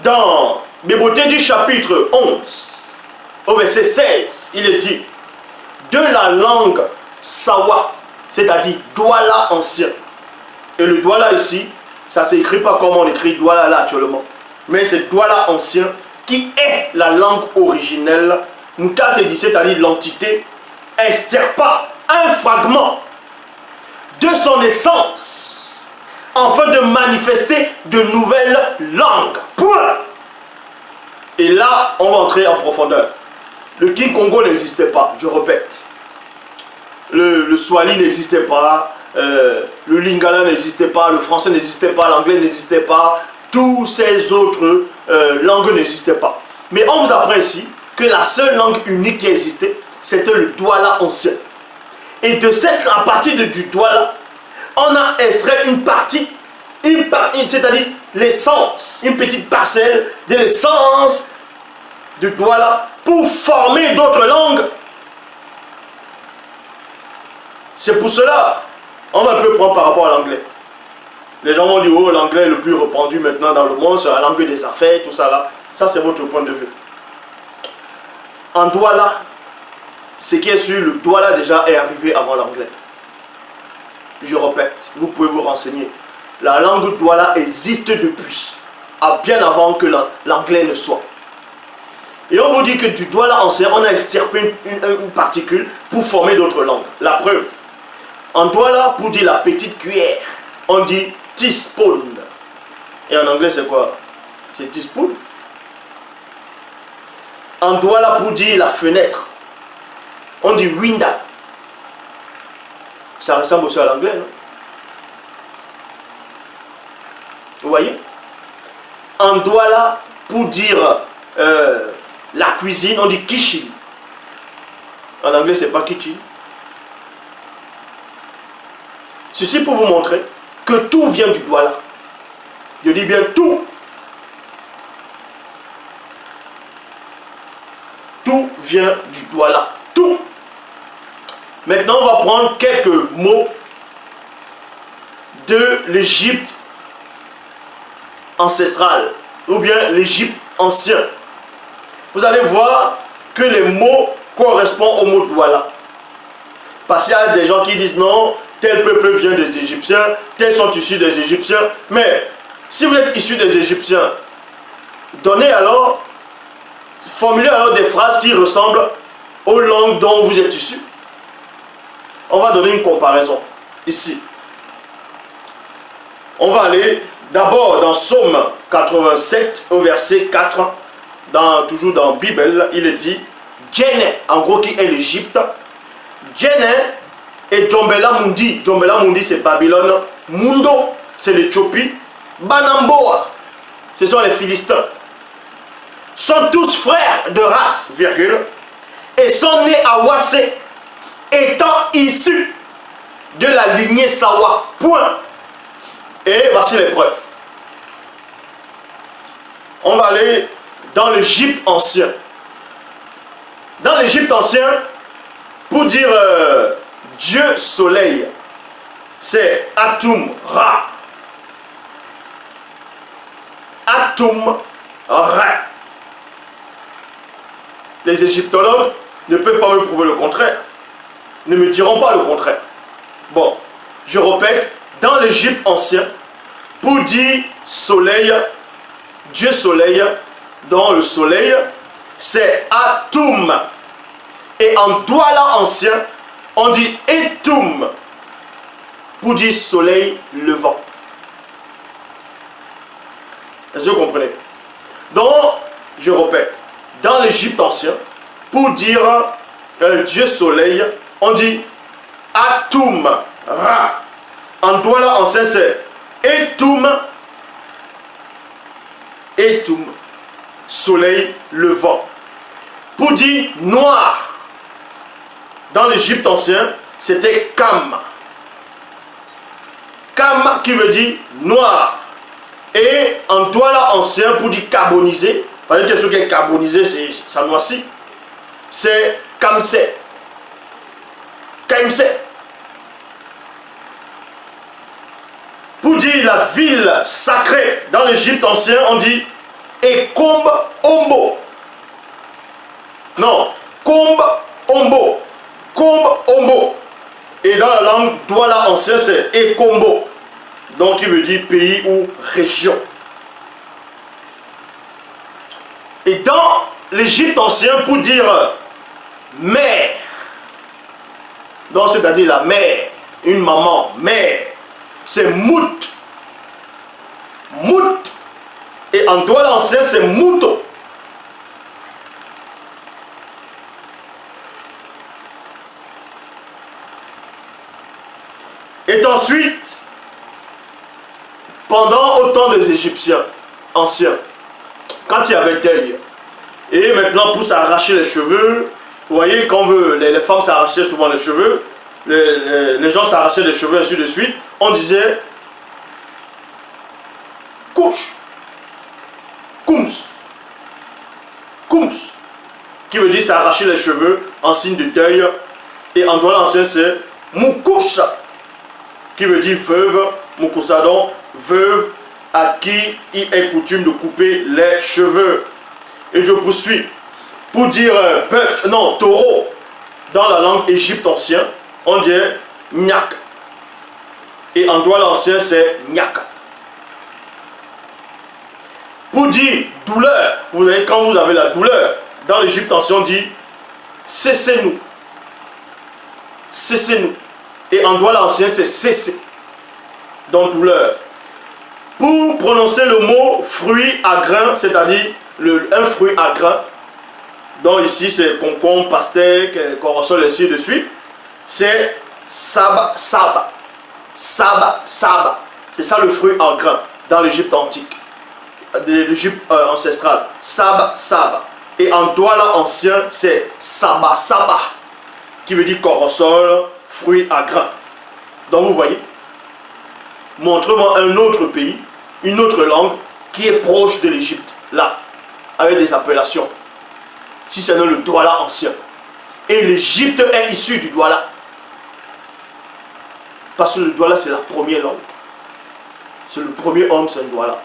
Dans Béboté du chapitre 11, au verset 16, il est dit, de la langue Sawa, c'est-à-dire Douala ancien. Et le Douala ici, ça ne s'écrit pas comme on écrit Douala là actuellement, mais c'est Douala ancien qui est la langue originelle, c'est-à-dire l'entité, extirpa un fragment de son essence afin de manifester de nouvelles langues. Point. Et là, on va entrer en profondeur. Le King Congo n'existait pas, je répète. Le Swahili n'existait pas, le Lingala n'existait pas, le français n'existait pas, l'anglais n'existait pas, tous ces autres langues n'existaient pas. Mais on vous apprend ici que la seule langue unique qui existait, c'était le Douala ancien. Et de à partir du Douala, on a extrait une partie, c'est-à-dire l'essence, une petite parcelle de l'essence du Douala pour former d'autres langues. C'est pour cela, on va un peu prendre par rapport à l'anglais. Les gens vont dire, oh, l'anglais est le plus répandu maintenant dans le monde, c'est la langue des affaires, tout ça là. Ça, c'est votre point de vue. En Douala, ce qui est sur le Douala déjà est arrivé avant l'anglais. Je répète, vous pouvez vous renseigner. La langue Douala existe depuis, bien avant que l'anglais ne soit. Et on vous dit que du Douala ancien, on a extirpé une particule pour former d'autres langues. La preuve. En Douala, pour dire la petite cuillère, on dit teaspoon. Et en anglais, c'est quoi? C'est teaspoon. En Douala, pour dire la fenêtre, on dit window. Ça ressemble aussi à l'anglais, non? Vous voyez? En Douala, pour dire la cuisine, on dit kitchen. En anglais, c'est pas kitchen. Ceci pour vous montrer que tout vient du Douala. Je dis bien tout. Tout vient du Douala. Tout. Maintenant, on va prendre quelques mots de l'Égypte ancestrale ou bien l'Égypte ancien. Vous allez voir que les mots correspondent au mot Douala. Parce qu'il y a des gens qui disent non, tel peuple vient des Égyptiens, tels sont issus des Égyptiens. Mais si vous êtes issus des Égyptiens, formulez alors des phrases qui ressemblent aux langues dont vous êtes issus. On va donner une comparaison ici. On va aller d'abord dans Psaume 87 au verset 4, toujours dans la Bible, il est dit Djenne, en gros qui est l'Égypte, Djenne et Djombela Mundi. Djombela Mundi c'est Babylone, Mundo c'est l'Éthiopie, Banamboa ce sont les Philistins, sont tous frères de race, virgule, et sont nés à Wassé, étant issus de la lignée Sawa, point. Et voici les preuves. On va aller dans l'Égypte ancien. Dans l'Égypte ancien, pour dire Dieu soleil, c'est Atum Ra. Atum Ra. Les égyptologues ne peuvent pas me prouver le contraire. Ne me diront pas le contraire. Bon, je répète, dans l'Égypte ancien, pour dire soleil, Dieu soleil, dans le soleil, c'est Atum. Et en Douala ancien, on dit Etum, pour dire soleil levant. Est-ce que vous comprenez? Donc, je répète, dans l'Égypte ancien, pour dire Dieu soleil, on dit Atum Ra. En Douala ancien, c'est Etum, Etum, soleil levant. Pour dire noir, dans l'Égypte ancien, c'était Kam. Kam qui veut dire noir. Et en Douala ancien, pour dire carbonisé, parce que quelque chose qui est carbonisé, ça noircit, c'est Kamse. Kamse. Pour dire la ville sacrée dans l'Égypte ancien, on dit et Komb Ombo. Non, Komb Ombo. Komb Ombo. Et dans la langue Douala ancien, c'est Ekombo. Donc, il veut dire pays ou région. Et dans l'Égypte ancien, pour dire mère, donc c'est-à-dire la mère, une maman, mère, c'est Mout. Mout. Et en Douala ancien, c'est Mouto. Et ensuite, pendant autant des Égyptiens anciens, quand il y avait deuil, et maintenant pour s'arracher les cheveux, vous voyez, quand les femmes s'arrachaient souvent les cheveux, les gens s'arrachaient les cheveux, ainsi de suite, on disait couche, koums, koums, qui veut dire s'arracher les cheveux en signe de deuil, et en Douala ancien c'est moukoucha, qui veut dire veuve, moukoussa donc, veuve à qui il est coutume de couper les cheveux. Et je poursuis. Pour dire bœuf, non, taureau, dans la langue égypte ancienne, on dit nyak. Et en Douala ancien, c'est nyaka. Pour dire douleur, vous voyez, quand vous avez la douleur, dans l'Égypte ancien, on dit cessez-nous. Cessez-nous. Et en Douala ancien, c'est cesser. Donc douleur. Pour prononcer le mot fruit à grain, c'est-à-dire un fruit à grain, donc ici c'est concombre, pastèque, corosol, ainsi de suite, c'est saba, saba. Saba, saba. C'est ça le fruit à grain dans l'Égypte antique, de l'Égypte ancestrale. Saba, saba. Et en Douala ancien, c'est saba, saba, qui veut dire corosol, fruit à grain. Donc vous voyez, montre-moi un autre pays, une autre langue qui est proche de l'Égypte, là, avec des appellations. Si c'est le Douala ancien. Et l'Égypte est issue du Douala. Parce que le Douala, c'est la première langue. C'est le premier homme, c'est le Douala.